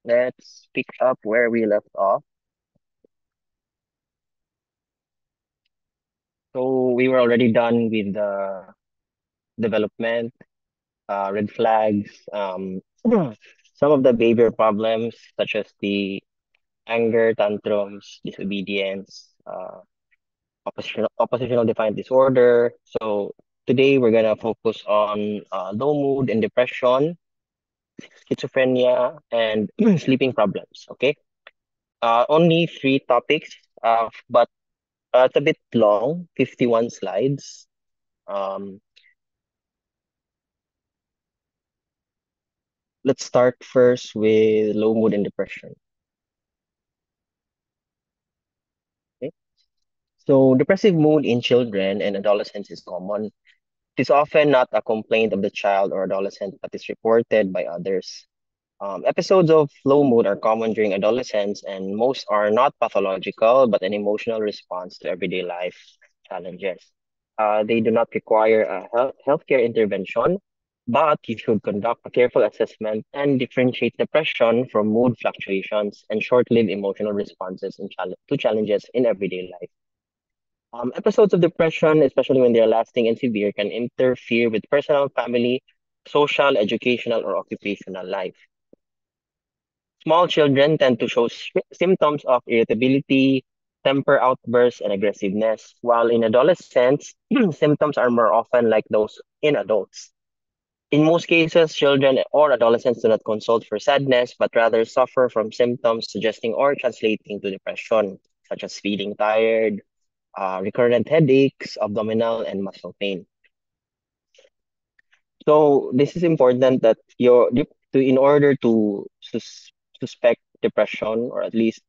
Let's pick up where we left off. So we were already done with the development, red flags, some of the behavior problems such as the anger, tantrums, disobedience, oppositional defiant disorder. So today we're gonna focus on low mood and depression, schizophrenia, and sleeping problems. Okay, only three topics, but it's a bit long, 51 slides. Um, let's start first with low mood and depression. Okay? So, depressive mood in children and adolescents is common. It is often not a complaint of the child or adolescent, but is reported by others. Episodes of low mood are common during adolescence, and most are not pathological, but an emotional response to everyday life challenges. They do not require a healthcare intervention, but you should conduct a careful assessment and differentiate depression from mood fluctuations and short-lived emotional responses to challenges in everyday life. Episodes of depression, especially when they are lasting and severe, can interfere with personal, family, social, educational, or occupational life. Small children tend to show symptoms of irritability, temper outbursts, and aggressiveness, while in adolescents, symptoms are more often like those in adults. In most cases, children or adolescents do not consult for sadness, but rather suffer from symptoms suggesting or translating to depression, such as feeling tired, recurrent headaches, abdominal, and muscle pain. So this is important that in order to suspect depression or at least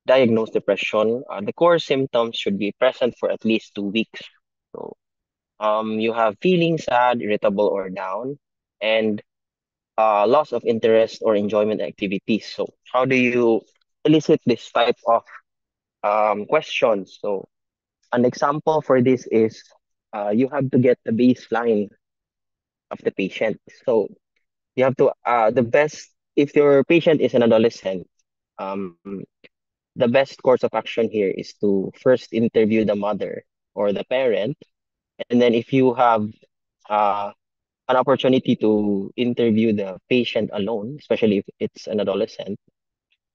diagnose depression, the core symptoms should be present for at least 2 weeks. So you have feeling sad, irritable, or down, and loss of interest or enjoyment activities. So how do you elicit this type of questions? So an example for this is you have to get the baseline of the patient. So you have to the best if your patient is an adolescent, um, the best course of action here is to first interview the mother or the parent, and then if you have uh, an opportunity to interview the patient alone, especially if it's an adolescent,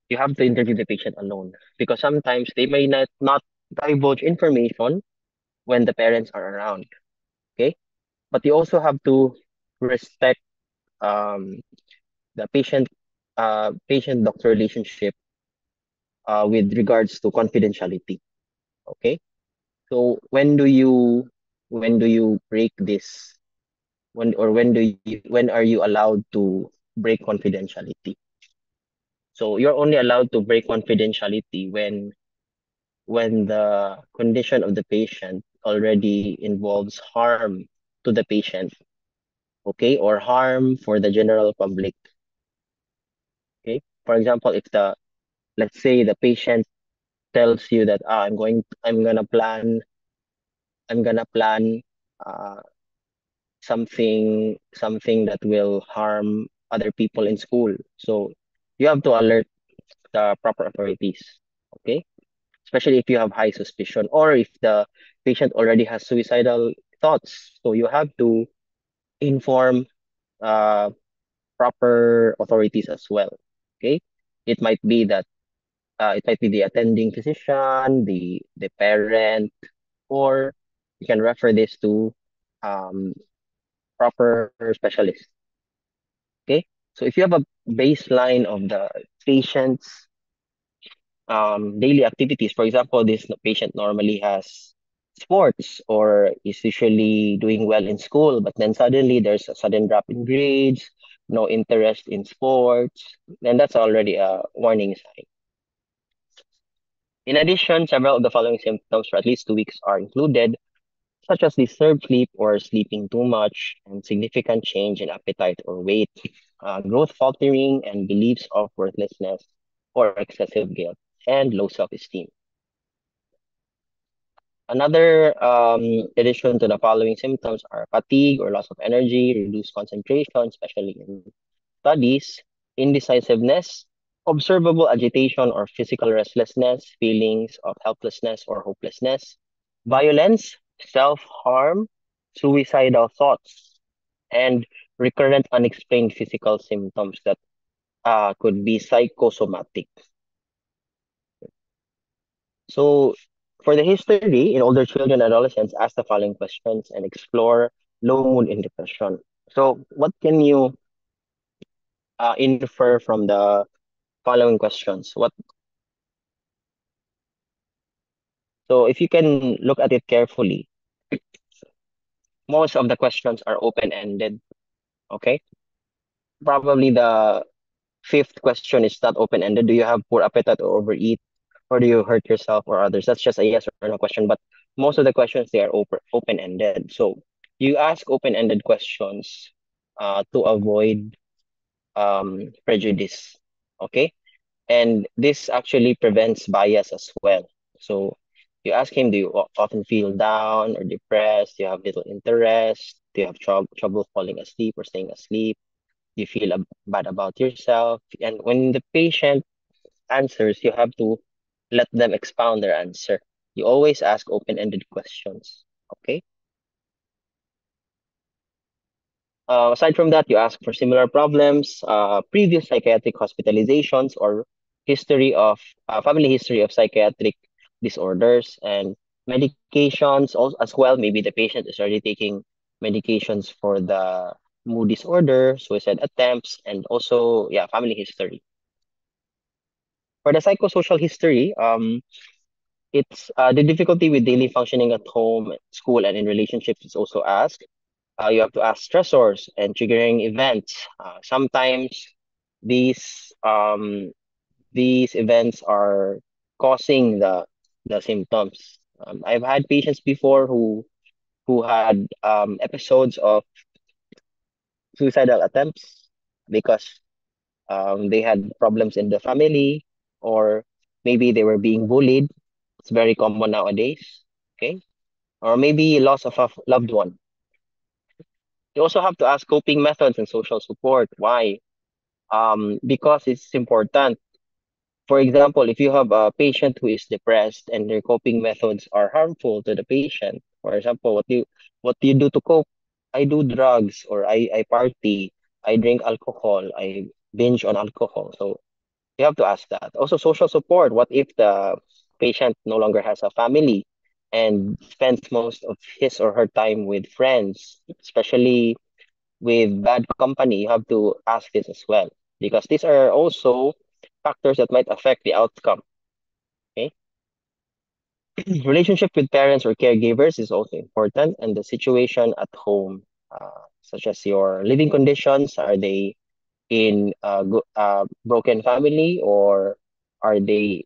you have to interview the patient alone because sometimes they may not divulge information when the parents are around. Okay, but you also have to respect um, the patient doctor relationship with regards to confidentiality. Okay, so when do you break this? When are you allowed to break confidentiality? So you're only allowed to break confidentiality when the condition of the patient already involves harm to the patient, okay, or harm for the general public. Okay, for example, if the let's say the patient tells you that I'm gonna plan uh, something that will harm other people in school. So you have to alert the proper authorities. Okay? Especially if you have high suspicion or if the patient already has suicidal thoughts. So you have to inform uh, proper authorities as well. Okay? It might be that it might be the attending physician, the parent, or you can refer this to um, proper specialist. Okay, so if you have a baseline of the patient's daily activities, for example, this patient normally has sports or is usually doing well in school, but then suddenly there's a sudden drop in grades, no interest in sports, then that's already a warning sign. In addition, several of the following symptoms for at least 2 weeks are included, such as disturbed sleep or sleeping too much, and significant change in appetite or weight, growth faltering, and beliefs of worthlessness or excessive guilt, and low self-esteem. Another addition to the following symptoms are fatigue or loss of energy, reduced concentration, especially in studies, indecisiveness, Observable agitation or physical restlessness, feelings of helplessness or hopelessness, violence, self-harm, suicidal thoughts, and recurrent unexplained physical symptoms that could be psychosomatic. So, for the history, in older children and adolescents, ask the following questions and explore low mood and depression. So, what can you infer from the following questions? So, if you can look at it carefully, most of the questions are open-ended. Okay, probably the fifth question is not open-ended. Do you have poor appetite or overeat, or do you hurt yourself or others? That's just a yes or no question. But most of the questions they are open-ended. So you ask open-ended questions to avoid prejudice. Okay, and this actually prevents bias as well. So you ask him, do you often feel down or depressed? Do you have little interest? Do you have trouble falling asleep or staying asleep? You feel bad about yourself. And when the patient answers, you have to let them expound their answer. You always ask open-ended questions. Okay. Aside from that, you ask for similar problems, previous psychiatric hospitalizations, or history of family history of psychiatric disorders and medications also as well. Maybe the patient is already taking medications for the mood disorder, suicide attempts, and also yeah, family history. For the psychosocial history, it's the difficulty with daily functioning at home, school, and in relationships is also asked. You have to ask stressors and triggering events. Sometimes these um, these events are causing the symptoms. I've had patients before who had episodes of suicidal attempts because they had problems in the family, or maybe they were being bullied. It's very common nowadays. Okay, or maybe loss of a loved one. You also have to ask coping methods and social support. Why? Because it's important. For example, if you have a patient who is depressed and their coping methods are harmful to the patient, for example, what do you do to cope? I do drugs, or I party, I drink alcohol, I binge on alcohol. So you have to ask that. Also, social support. What if the patient no longer has a family and spends most of his or her time with friends, especially with bad company? You have to ask this as well because these are also factors that might affect the outcome. Okay. Relationship with parents or caregivers is also important, and the situation at home, such as your living conditions. Are they in a broken family, or are they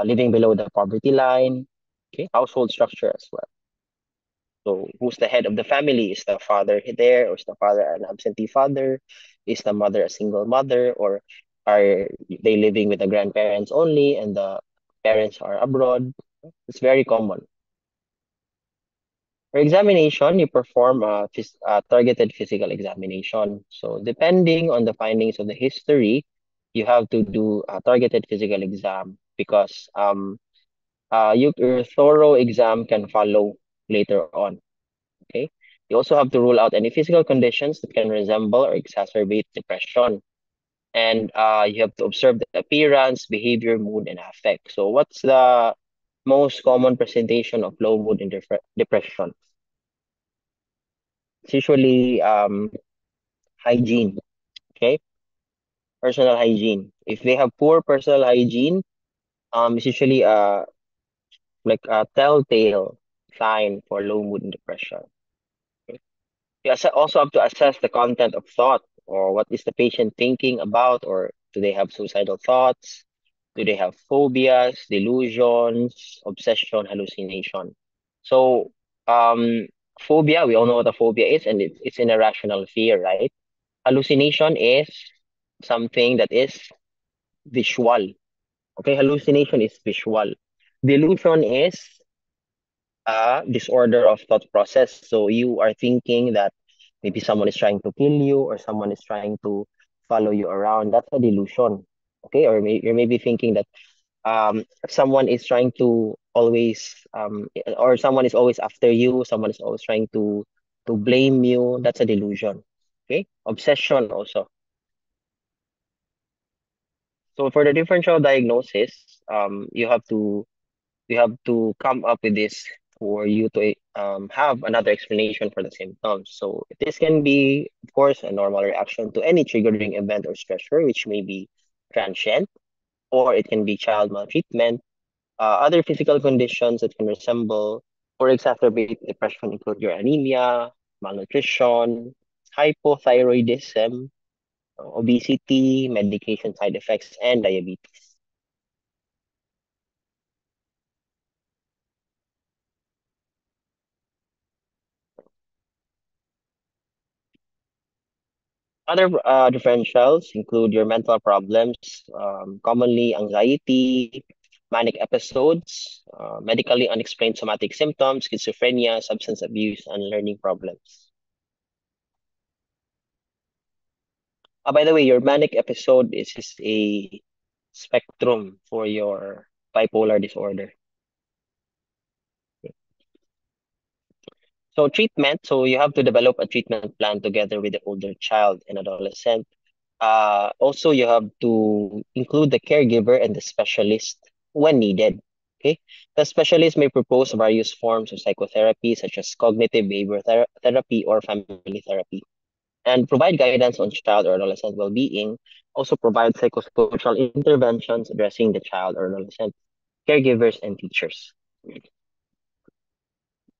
living below the poverty line? Okay, household structure as well. So, who's the head of the family? Is the father there, or is the father an absentee father? Is the mother a single mother, or are they living with the grandparents only and the parents are abroad? It's very common. For examination, you perform a targeted physical examination. So, depending on the findings of the history, you have to do a targeted physical exam because your thorough exam can follow later on. Okay. You also have to rule out any physical conditions that can resemble or exacerbate depression. And you have to observe the appearance, behavior, mood, and affect. So, what's the most common presentation of low mood and depression? It's usually hygiene. Okay, personal hygiene. If they have poor personal hygiene, it's usually like a telltale sign for low mood and depression. Okay? You also have to assess the content of thought, or what is the patient thinking about, or do they have suicidal thoughts? Do they have phobias, delusions, obsession, hallucination? So, um, phobia, we all know what a phobia is, and it's an irrational fear, right? Hallucination is something that is visual. Okay, hallucination is visual. Delusion is a disorder of thought process. So you are thinking that maybe someone is trying to kill you or someone is trying to follow you around. That's a delusion. Okay, or you're maybe thinking that someone is trying to always or someone is always after you, someone is always trying to blame you. That's a delusion. Okay, obsession also. So for the differential diagnosis, you have to come up with this for you to have another explanation for the symptoms. So this can be, of course, a normal reaction to any triggering event or stressor, which may be transient, or it can be child maltreatment. Other physical conditions that can resemble or exacerbate depression include your anemia, malnutrition, hypothyroidism, obesity, medication side effects, and diabetes. Other differentials include your mental problems, commonly anxiety, manic episodes, medically unexplained somatic symptoms, schizophrenia, substance abuse, and learning problems. By the way, your manic episode is just a spectrum for your bipolar disorder. So treatment, so you have to develop a treatment plan together with the older child and adolescent. Also, you have to include the caregiver and the specialist when needed. Okay, the specialist may propose various forms of psychotherapy, such as cognitive behavior therapy or family therapy, and provide guidance on child or adolescent well-being. Also, provide psychosocial interventions addressing the child or adolescent caregivers and teachers.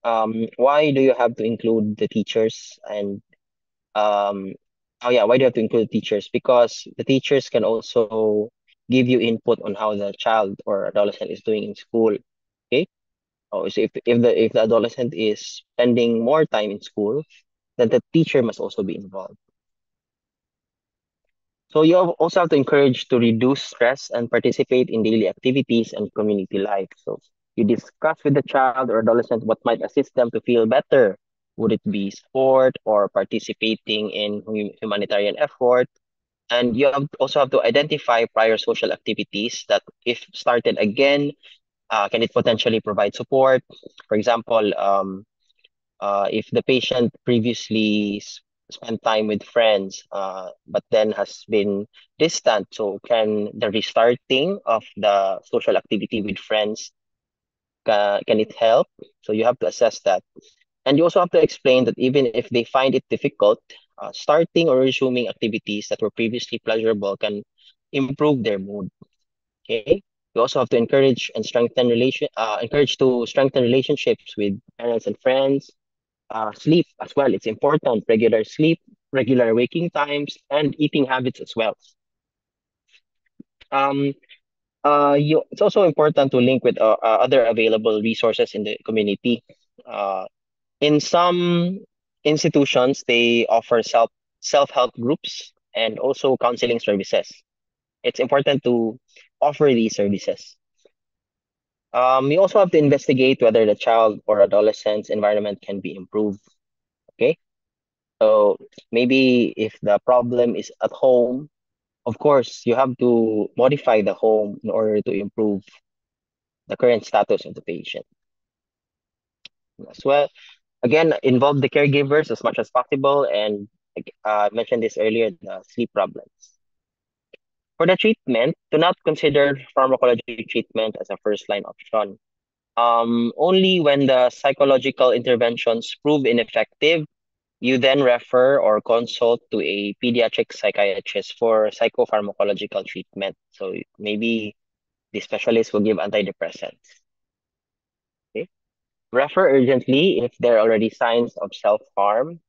Why do you have to include the teachers and um oh yeah, why do you have to include teachers? Because the teachers can also give you input on how the child or adolescent is doing in school. Okay. Oh, so if the adolescent is spending more time in school, then the teacher must also be involved. So you also have to encourage to reduce stress and participate in daily activities and community life. So you discuss with the child or adolescent what might assist them to feel better. Would it be sport or participating in humanitarian effort? And you also have to identify prior social activities that, if started again, can it potentially provide support? For example, if the patient previously spent time with friends, but then has been distant, so can the restarting of the social activity with friends, can it help? So you have to assess that. And you also have to explain that even if they find it difficult, starting or resuming activities that were previously pleasurable can improve their mood. Okay. You also have to encourage to strengthen relationships with parents and friends. Sleep as well. It's important. Regular sleep, regular waking times, and eating habits as well. Um, it's also important to link with other available resources in the community. Uh, in some institutions, they offer self-help groups and also counseling services. It's important to offer these services. You also have to investigate whether the child or adolescent's environment can be improved. Okay. So maybe if the problem is at home, of course, you have to modify the home in order to improve the current status of the patient as well. Again, involve the caregivers as much as possible, and like, I mentioned this earlier, the sleep problems. For the treatment, do not consider pharmacology treatment as a first line option. Only when the psychological interventions prove ineffective, you then refer or consult to a pediatric psychiatrist for psychopharmacological treatment. So maybe the specialist will give antidepressants. Okay? Refer urgently if there are already signs of self-harm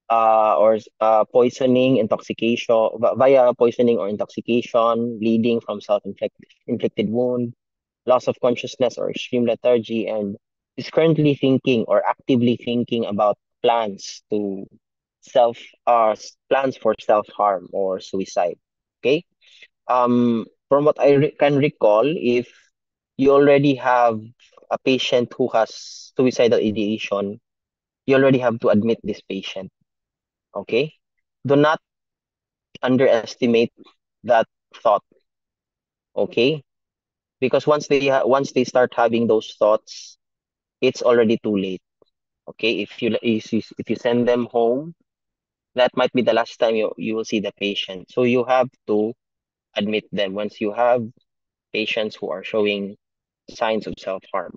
or poisoning, intoxication, via poisoning or intoxication, bleeding from self-inflicted wound, loss of consciousness or extreme lethargy, and is currently thinking or actively thinking about plans to self plans for self-harm or suicide. Okay. From what I can recall, if you already have a patient who has suicidal ideation, you already have to admit this patient. Okay. Do not underestimate that thought. Okay, because once they start having those thoughts, it's already too late. Okay, if you send them home, that might be the last time you will see the patient. So you have to admit them once you have patients who are showing signs of self-harm.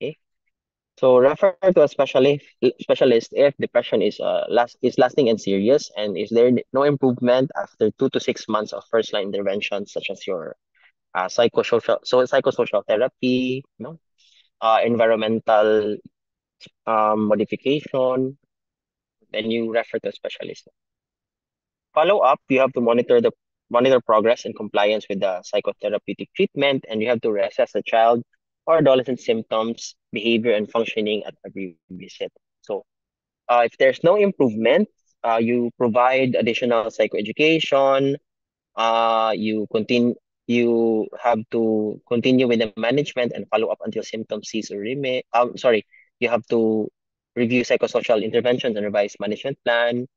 Okay, so refer to a specialist if depression is lasting and serious, and is there no improvement after 2 to 6 months of first line interventions such as your psychosocial therapy, environmental modification, then you refer to a specialist. Follow up, you have to monitor progress and compliance with the psychotherapeutic treatment, and you have to reassess the child or adolescent symptoms, behavior, and functioning at every visit. So, if there's no improvement, you provide additional psychoeducation. You have to continue with the management and follow up until symptoms cease or remain. Sorry, you have to review psychosocial interventions and revise management plan.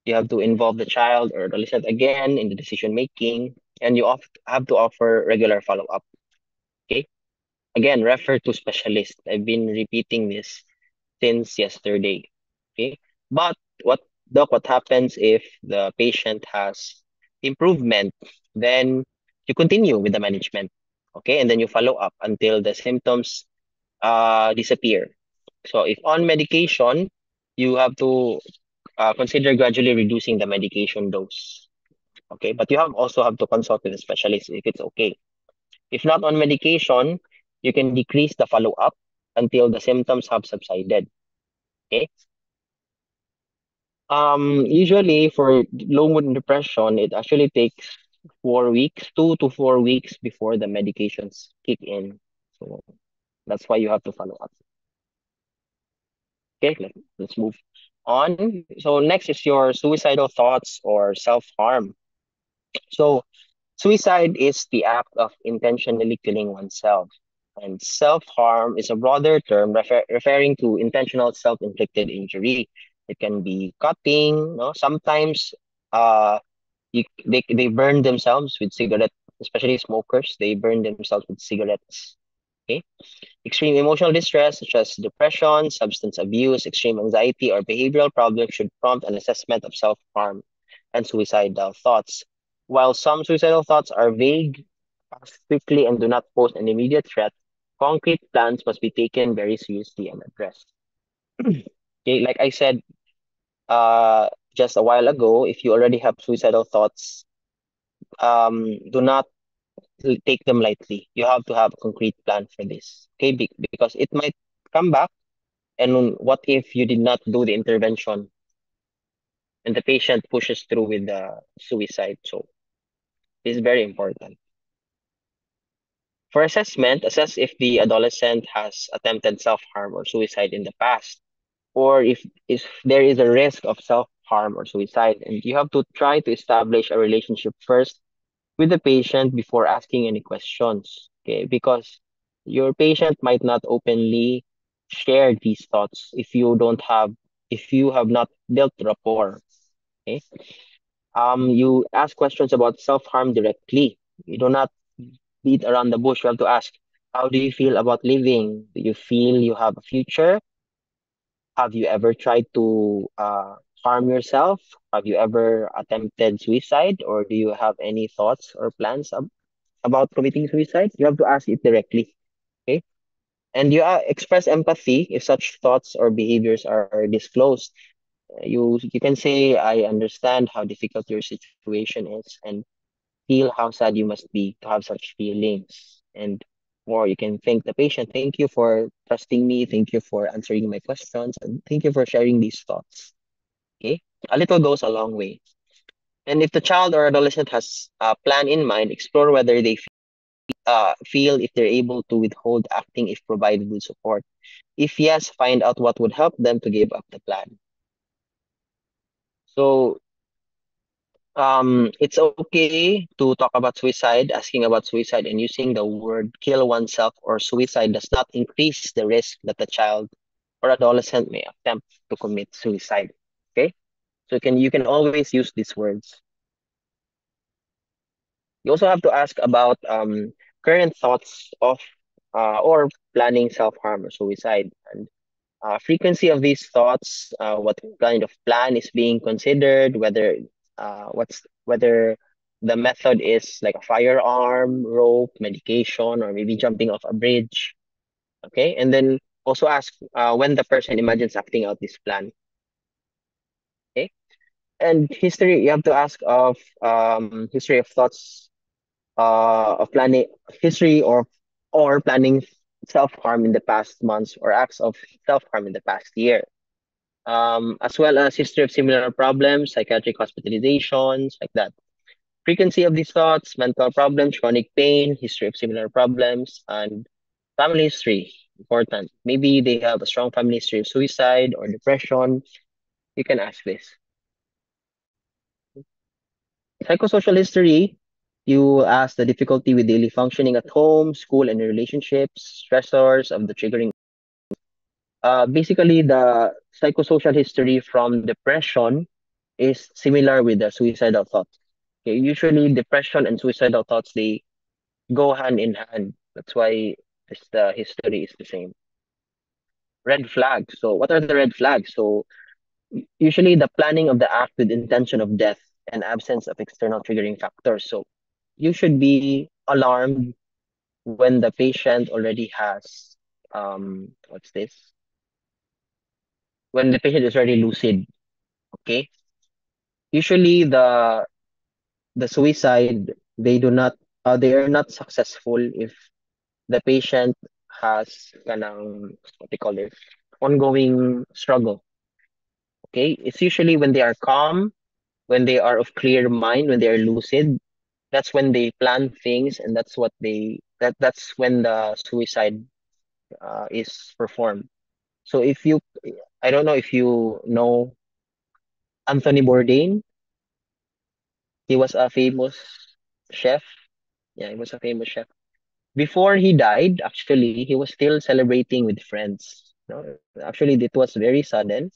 You have to involve the child or adolescent again in the decision making, and you have to offer regular follow up. Okay. Again, refer to specialists. I've been repeating this since yesterday. Okay. But what what happens if the patient has improvement? Then you continue with the management. Okay, and then you follow up until the symptoms disappear. So if on medication, you have to consider gradually reducing the medication dose. Okay, but you have to consult with a specialist if it's okay. If not on medication, you can decrease the follow up until the symptoms have subsided. Okay. Usually for low mood depression, it actually takes 4 weeks, 2 to 4 weeks before the medications kick in. So that's why you have to follow up. Okay, let's move on. So next is your suicidal thoughts or self-harm. So suicide is the act of intentionally killing oneself. And self-harm is a broader term referring to intentional self-inflicted injury. It can be cutting, no? Sometimes they burn themselves with cigarette, especially smokers, they burn themselves with cigarettes. Okay. Extreme emotional distress, such as depression, substance abuse, extreme anxiety, or behavioral problems, should prompt an assessment of self-harm and suicidal thoughts. While some suicidal thoughts are vague, pass quickly, and do not pose an immediate threat, concrete plans must be taken very seriously and addressed. Okay, like I said just a while ago, if you already have suicidal thoughts, do not take them lightly. You have to have a concrete plan for this. Okay, because it might come back. And what if you did not do the intervention and the patient pushes through with the suicide? So this is very important. For assessment, assess if the adolescent has attempted self-harm or suicide in the past, or if there is a risk of self-harm or suicide. And you have to try to establish a relationship first with the patient before asking any questions. Okay, because your patient might not openly share these thoughts if you have not built rapport. Okay. You ask questions about self-harm directly. You do not beat around the bush. You have to ask, how do you feel about living? Do you feel you have a future? Have you ever tried to harm yourself? Have you ever attempted suicide? Or do you have any thoughts or plans about committing suicide? You have to ask it directly. Okay. And you express empathy if such thoughts or behaviors are disclosed. You can say, I understand how difficult your situation is and feel how sad you must be to have such feelings. And or you can thank the patient. Thank you for trusting me. Thank you for answering my questions. And thank you for sharing these thoughts. Okay. A little goes a long way. And if the child or adolescent has a plan in mind, explore whether they feel if they're able to withhold acting if provided with support. If yes, find out what would help them to give up the plan. So it's okay to talk about suicide, asking about suicide, and using the word kill oneself or suicide does not increase the risk that the child or adolescent may attempt to commit suicide. Okay? So you can always use these words. You also have to ask about current thoughts of or planning self-harm or suicide, and frequency of these thoughts, what kind of plan is being considered, whether the method is like a firearm, rope, medication, or maybe jumping off a bridge. Okay, and then also ask when the person imagines acting out this plan. Okay, and history, you have to ask of history of thoughts, of planning, history or planning self-harm in the past months or acts of self-harm in the past year, as well as history of similar problems, psychiatric hospitalizations, like that. Frequency of these thoughts, mental problems, chronic pain, history of similar problems, and family history. Important. Maybe they have a strong family history of suicide or depression. You can ask this. Psychosocial history, you ask the difficulty with daily functioning at home, school, and relationships, stressors of the triggering. Basically, the psychosocial history from depression is similar with the suicidal thoughts. Okay, usually depression and suicidal thoughts, they go hand in hand. That's why the history is the same. Red flags. So what are the red flags? So usually the planning of the act with intention of death and absence of external triggering factors. So you should be alarmed when the patient already has what's this? When the patient is already lucid. Okay. Usually the suicide, they are not successful if the patient has kanang what they call it, ongoing struggle. Okay, it's usually when they are calm, when they are of clear mind, when they are lucid. That's when they plan things, and that's when the suicide is performed. So if you, I don't know if you know Anthony Bourdain. He was a famous chef. Yeah, he was a famous chef. Before he died, actually, he was still celebrating with friends. No, actually, it was very sudden.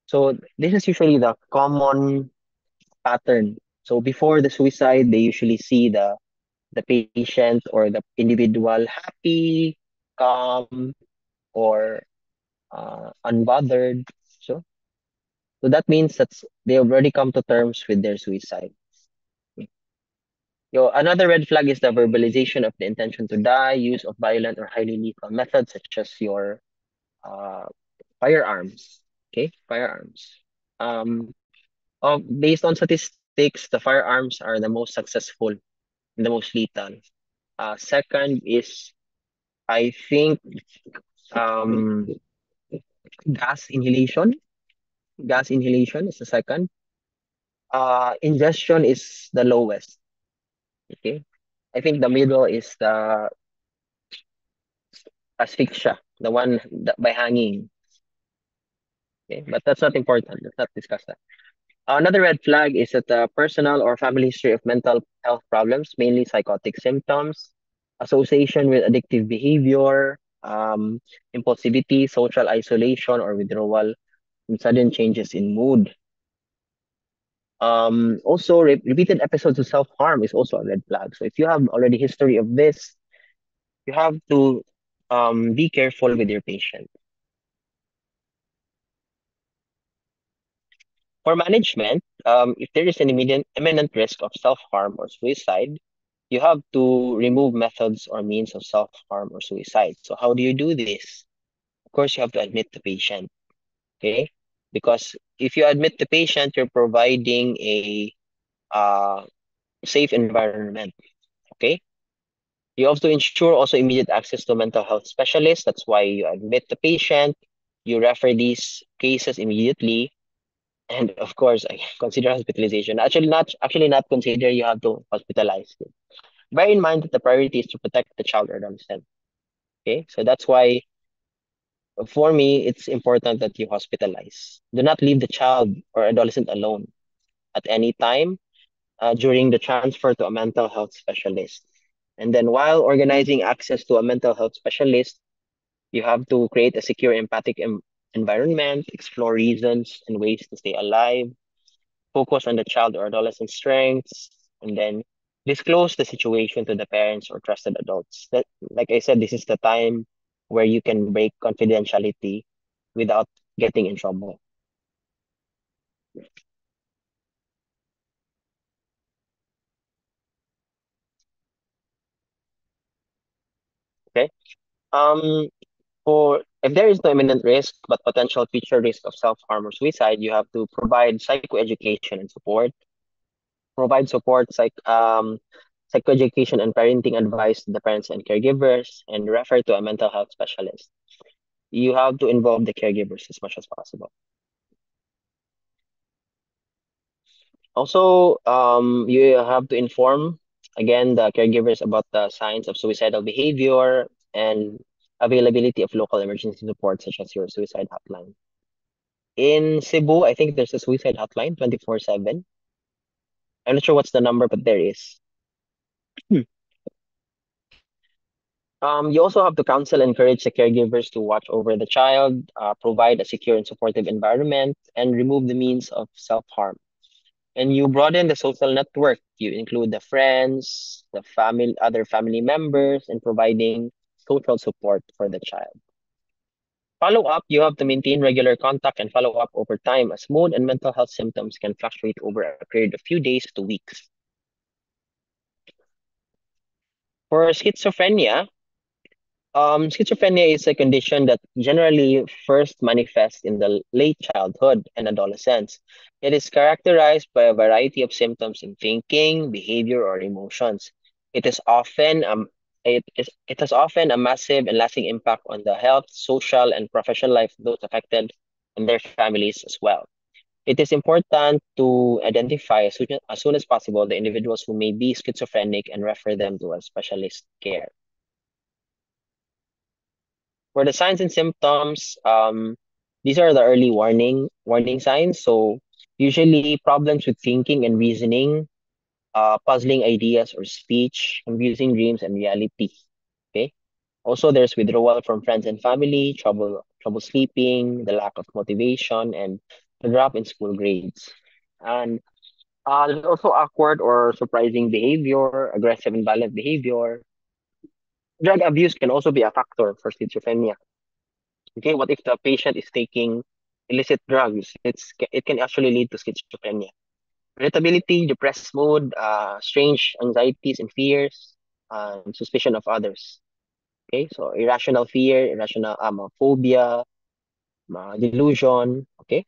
So this is usually the common pattern. So before the suicide, they usually see the patient or the individual happy, calm, or unbothered. So that means they have already come to terms with their suicide. Another red flag is the verbalization of the intention to die, use of violent or highly lethal methods such as your uh, firearms. Okay, firearms. Um, Based on statistics, the firearms are the most successful and the most lethal. Second is, I think, um, gas inhalation. Gas inhalation is the second. Ingestion is the lowest. Okay, I think the middle is the asphyxia, the one by hanging. Okay, but that's not important. Let's not discuss that. Another red flag is that the personal or family history of mental health problems, mainly psychotic symptoms, association with addictive behavior, impulsivity, social isolation or withdrawal, and sudden changes in mood. Also, repeated episodes of self-harm is also a red flag. So if you have already history of this, you have to be careful with your patient. For management, if there is an imminent risk of self-harm or suicide, you have to remove methods or means of self-harm or suicide. So how do you do this? Of course, you have to admit the patient, okay? Because if you admit the patient, you're providing a uh, safe environment, okay? You have to ensure also immediate access to mental health specialists. That's why you admit the patient, you refer these cases immediately, and of course, I consider hospitalization. Actually not consider, you have to hospitalize them. Bear in mind that the priority is to protect the child or adolescent. Okay, so that's why for me it's important that you hospitalize. Do not leave the child or adolescent alone at any time during the transfer to a mental health specialist. And then while organizing access to a mental health specialist, you have to create a secure, empathic environment, explore reasons and ways to stay alive, focus on the child or adolescent strengths, and then Disclose the situation to the parents or trusted adults. That, like I said, this is the time where you can break confidentiality without getting in trouble. Okay. Um, for if there is no imminent risk but potential future risk of self-harm or suicide, you have to provide psychoeducation and support. Provide support, psychoeducation and parenting advice to the parents and caregivers, and refer to a mental health specialist. You have to involve the caregivers as much as possible. Also, you have to inform again the caregivers about the signs of suicidal behavior and availability of local emergency support, such as your suicide hotline. In Cebu, I think there's a suicide hotline 24/7. I'm not sure what's the number, but there is. Hmm. You also have to counsel and encourage the caregivers to watch over the child, provide a secure and supportive environment, and remove the means of self-harm. And you broaden the social network. You include the friends, the family, other family members, and providing social support for the child. Follow up, you have to maintain regular contact and follow up over time as mood and mental health symptoms can fluctuate over a period of few days to weeks. For schizophrenia, schizophrenia is a condition that generally first manifests in the late childhood and adolescence. It is characterized by a variety of symptoms in thinking, behavior, or emotions. It is often it has often a massive and lasting impact on the health, social, and professional life of those affected and their families as well. It is important to identify as soon as possible the individuals who may be schizophrenic and refer them to a specialist care. For the signs and symptoms, these are the early warning signs. So usually problems with thinking and reasoning, puzzling ideas or speech, confusing dreams and reality. Okay. Also, there's withdrawal from friends and family, trouble sleeping, the lack of motivation, and the drop in school grades. And there's also awkward or surprising behavior, aggressive and violent behavior. Drug abuse can also be a factor for schizophrenia. Okay, what if the patient is taking illicit drugs? It can actually lead to schizophrenia. Irritability, depressed mood, strange anxieties and fears, and suspicion of others. Okay, so irrational fear, irrational phobia, delusion. Okay,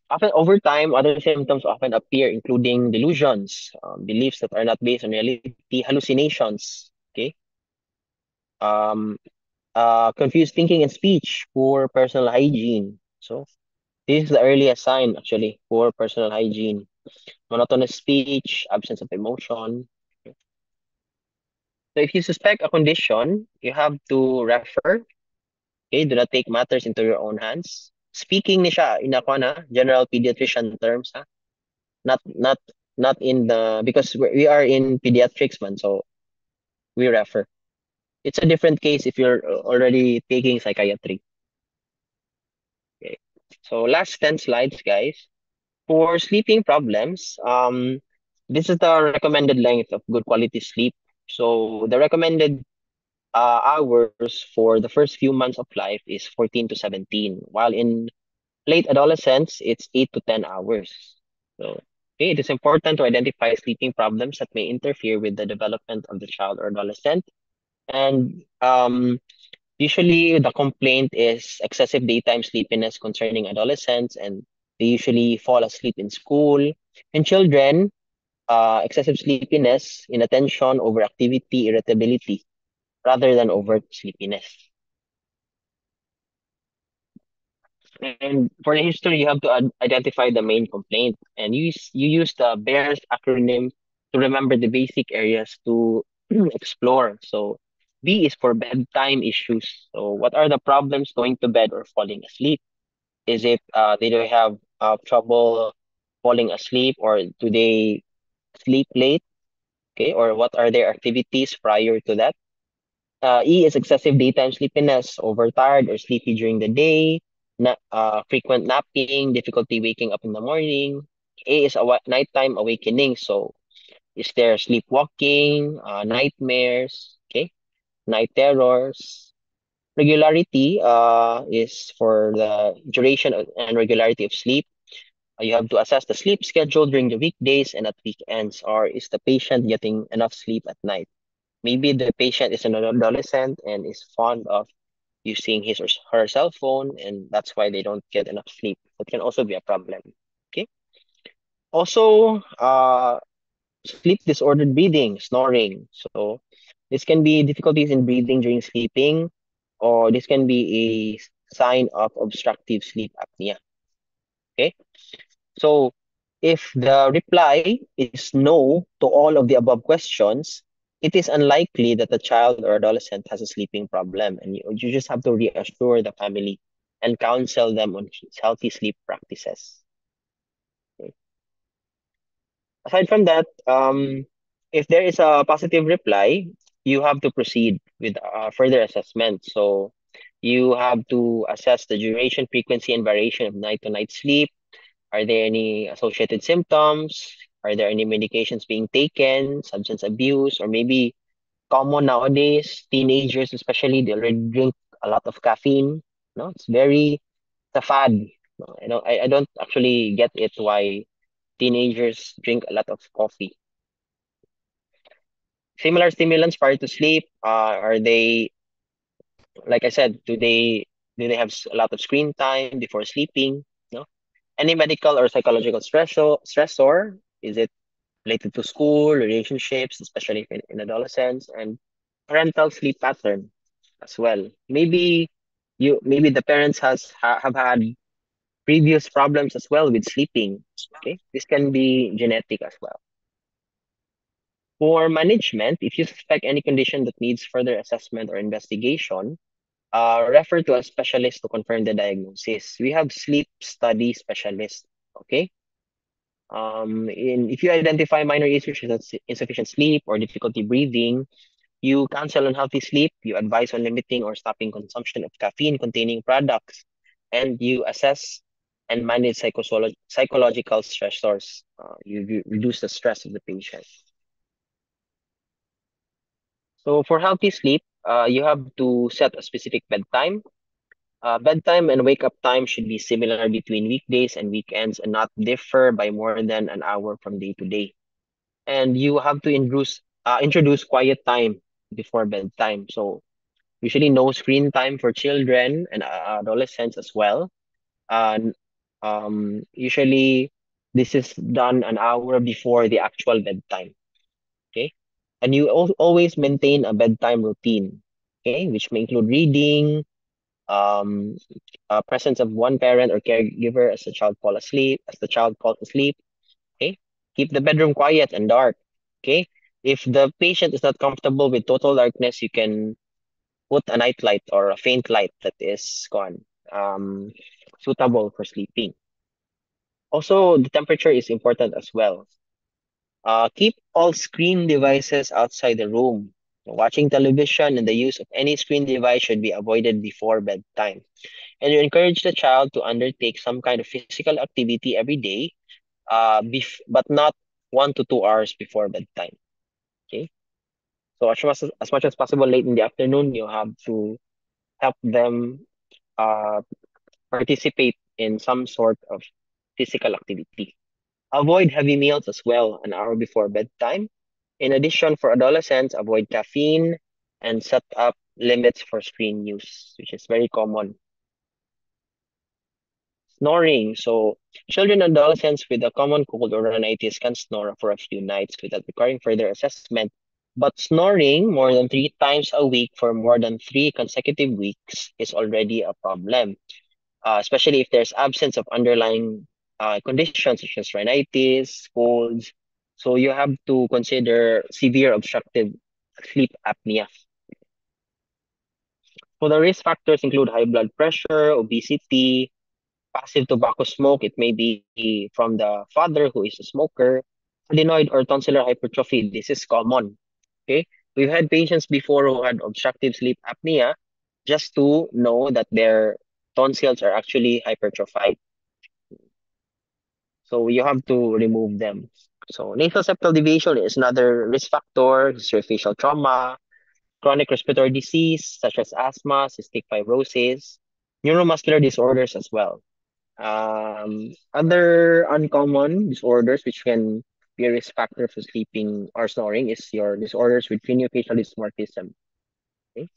often over time, other symptoms often appear, including delusions, beliefs that are not based on reality, hallucinations. Okay, um, confused thinking and speech, poor personal hygiene. So this is the earliest sign, actually, poor personal hygiene, monotonous speech, absence of emotion. So if you suspect a condition, you have to refer. Okay, do not take matters into your own hands. Speaking ni siya in ako na general pediatrician terms, ha? Not not in the because we are in pediatrics man, so we refer. It's a different case if you're already taking psychiatry. Okay. So last 10 slides, guys. For sleeping problems, this is the recommended length of good quality sleep. So the recommended hours for the first few months of life is 14 to 17, while in late adolescence, it's 8 to 10 hours. So, okay, it is important to identify sleeping problems that may interfere with the development of the child or adolescent. And usually, the complaint is excessive daytime sleepiness concerning adolescents, and they usually fall asleep in school. In children, excessive sleepiness, inattention, overactivity, irritability, rather than overt sleepiness. And for the history, you have to identify the main complaint, and you use the BEARS acronym to remember the basic areas to explore. So B is for bedtime issues. So what are the problems going to bed or falling asleep? Is it they do have trouble falling asleep, or do they sleep late? Okay, or what are their activities prior to that? E is excessive daytime sleepiness, overtired or sleepy during the day, frequent napping, difficulty waking up in the morning. A is nighttime awakening. So Is there sleepwalking, nightmares, okay, night terrors? Regularity is for the duration and regularity of sleep. You have to assess the sleep schedule during the weekdays and at weekends, or is the patient getting enough sleep at night? Maybe the patient is an adolescent and is fond of using his or her cell phone, and that's why they don't get enough sleep. That can also be a problem. Okay. Also, sleep disordered breathing, snoring. So this can be difficulties in breathing during sleeping, or this can be a sign of obstructive sleep apnea. Okay. So if the reply is no to all of the above questions, it is unlikely that the child or adolescent has a sleeping problem. And you just have to reassure the family and counsel them on healthy sleep practices. Okay. Aside from that, if there is a positive reply, you have to proceed with further assessment. So you have to assess the duration, frequency, and variation of night to night sleep. Are there any associated symptoms? Are there any medications being taken, substance abuse, or maybe common nowadays, teenagers especially, they already drink a lot of caffeine. No, it's a fad. No, I don't actually get it why teenagers drink a lot of coffee. Similar stimulants prior to sleep, are they, like I said, do they have a lot of screen time before sleeping? No? Any medical or psychological stressor? Is it related to school, relationships, especially in adolescents, and parental sleep pattern as well. Maybe the parents have had previous problems as well with sleeping. Okay, this can be genetic as well. For management, if you suspect any condition that needs further assessment or investigation, refer to a specialist to confirm the diagnosis. We have sleep study specialists. Okay. If you identify minor issues such as insufficient sleep or difficulty breathing, you counsel on healthy sleep, you advise on limiting or stopping consumption of caffeine-containing products, and you assess and manage psychological stressors. You reduce the stress of the patient. So for healthy sleep, you have to set a specific bedtime. Bedtime and wake up time should be similar between weekdays and weekends and not differ by more than an hour from day to day. And you have to introduce quiet time before bedtime. So usually no screen time for children and adolescents as well. And usually this is done an hour before the actual bedtime. Okay. And you always maintain a bedtime routine. Okay, which may include reading, um, presence of one parent or caregiver as the child falls asleep. Okay. Keep the bedroom quiet and dark. Okay. If the patient is not comfortable with total darkness, you can put a night light or a faint light that is gone, um, suitable for sleeping. Also, the temperature is important as well. Keep all screen devices outside the room. Watching television and the use of any screen device should be avoided before bedtime. And you encourage the child to undertake some kind of physical activity every day, but not 1 to 2 hours before bedtime. Okay. So as much as possible late in the afternoon, you have to help them uh, participate in some sort of physical activity. Avoid heavy meals as well an hour before bedtime. In addition, for adolescents, avoid caffeine and set up limits for screen use, which is very common. Snoring. So, children and adolescents with a common cold or rhinitis can snore for a few nights without requiring further assessment. But snoring more than 3 times a week for more than 3 consecutive weeks is already a problem, especially if there's absence of underlying conditions such as rhinitis, colds. So you have to consider severe obstructive sleep apnea. So the risk factors include high blood pressure, obesity, passive tobacco smoke. It may be from the father who is a smoker, adenoid or tonsillar hypertrophy. This is common. Okay, we've had patients before who had obstructive sleep apnea just to know that their tonsils are actually hypertrophied. So you have to remove them. So nasal septal deviation is another risk factor, facial trauma, chronic respiratory disease such as asthma, cystic fibrosis, neuromuscular disorders as well. Other uncommon disorders which can be a risk factor for sleeping or snoring is your disorders with craniofacial dysmorphism. Okay?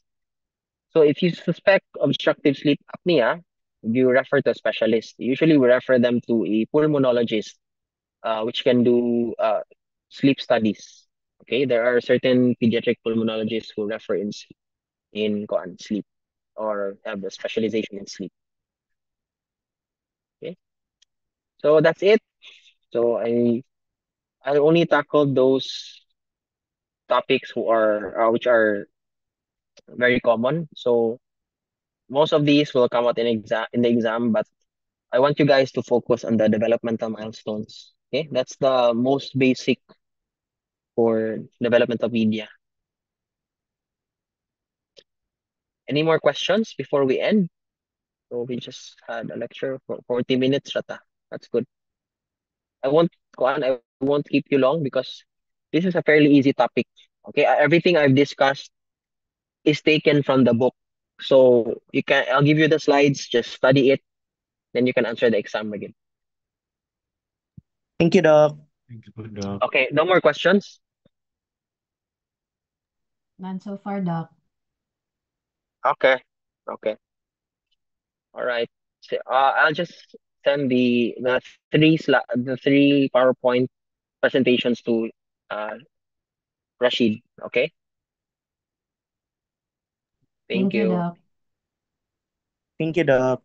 So if you suspect obstructive sleep apnea, you refer to a specialist. Usually we refer them to a pulmonologist, which can do sleep studies. Okay, there are certain pediatric pulmonologists who refer in sleep or have a specialization in sleep. Okay, so that's it. So I only tackled those topics who are which are very common. So most of these will come out in the exam, but I want you guys to focus on the developmental milestones. Okay, that's the most basic for developmental media. Any more questions before we end? So we just had a lecture for 40 minutes, Rata. That's good. I won't keep you long because this is a fairly easy topic. Okay, everything I've discussed is taken from the book. So I'll give you the slides, just study it, then you can answer the exam again. Thank you, Doc. Thank you po, Doc. Okay, no more questions? None so far, Doc. Okay. Okay. All right. So, I'll just send the three PowerPoint presentations to uh Rashid. Okay. Thank Thank you, you. Doc. Thank you, Doc.